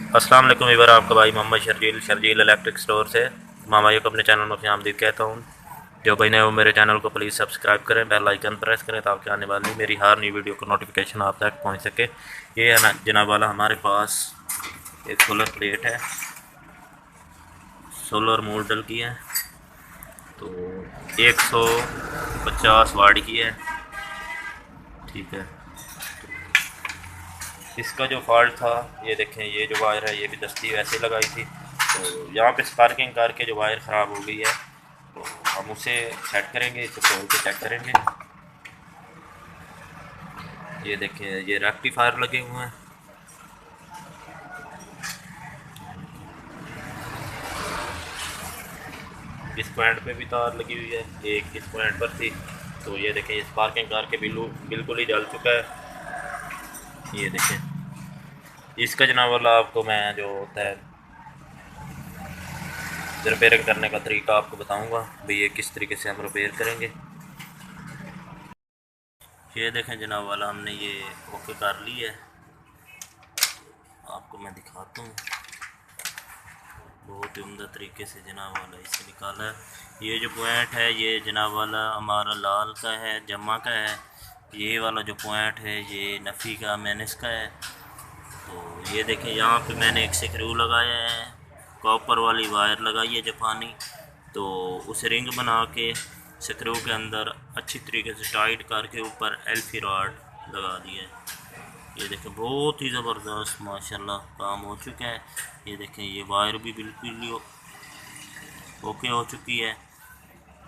अस्सलाम वालेकुम वीवर, आपका भाई मोहम्मद शर्जील इलेक्ट्रिक स्टोर से। मैं भाई को अपने चैनल में आमदीद कहता हूँ। जो भाई ने वो मेरे चैनल को प्लीज़ सब्सक्राइब करें, बेल आइकन प्रेस करें ताकि आने वाली मेरी हर नई वीडियो को नोटिफिकेशन आप तक पहुँच सके। ये है ना जनाब वाला, हमारे पास एक सोलर प्लेट है, सोलर मॉडल की है, तो 150 वाट की है। ठीक है, इसका जो फॉल्ट था, ये देखें, ये जो वायर है ये भी दस्ती वैसे लगाई थी, तो यहाँ पे स्पार्किंग करके जो वायर ख़राब हो गई है, तो हम उसे सेट करेंगे, इसे खोल के चेक करेंगे। ये देखें, ये रेक्टिफायर लगे हुए हैं। इस पॉइंट पे भी तार लगी हुई है, एक इस पॉइंट पर थी, तो ये देखें, ये स्पार्किंग करके बिल्कुल ही जल चुका है। ये देखें, इसका जनाब वाला आपको मैं जो होता है रिपेयरिंग करने का तरीका आपको बताऊंगा भाई, ये किस तरीके से हम रिपेयर करेंगे। ये देखें जनाब वाला, हमने ये ओके कर ली है, आपको मैं दिखाता हूँ। बहुत ही उम्दा तरीके से जनाब वाला इसे निकाला है। ये जो पॉइंट है ये जनाब वाला हमारा लाल का है, जमा का है। ये वाला जो पॉइंट है ये नफ़ी का, मैनस का है। तो ये देखें, यहाँ पे मैंने एक स्क्रू लगाया है, कॉपर वाली वायर लगाई है जापानी, तो उस रिंग बना के स्क्रू के अंदर अच्छी तरीके से टाइट करके ऊपर एल्फी रॉड लगा दिया है। ये देखें, बहुत ही ज़बरदस्त माशाल्लाह काम हो चुका है। ये देखें, ये वायर भी बिल्कुल ही ओके हो चुकी है,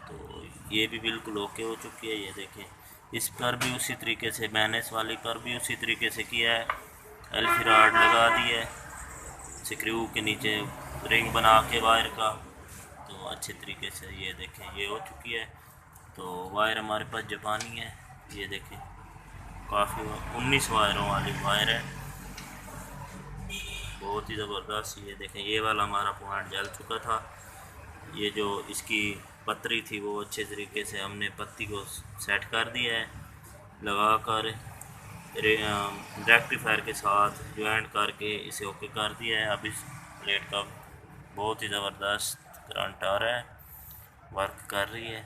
तो ये भी बिल्कुल ओके हो चुकी है। ये देखें, इस पर भी उसी तरीके से, मैनेस वाली पर भी उसी तरीके से किया है, एल्फी रॉड लगा दी है स्क्रू के नीचे रिंग बना के वायर का, तो अच्छे तरीके से ये देखें ये हो चुकी है। तो वायर हमारे पास जापानी है, ये देखें काफ़ी 19 वायरों वाली वायर है, बहुत ही ज़बरदस्त। ये देखें, ये वाला हमारा पॉइंट जल चुका था। ये जो इसकी पतरी थी वो अच्छे तरीके से हमने पत्ती को सेट कर दिया है, लगा कर रेक्टिफायर के साथ ज्वाइंट करके इसे ओके कर दिया है। अब इस प्लेट का बहुत ही ज़बरदस्त करंट आ रहा है, वर्क कर रही है।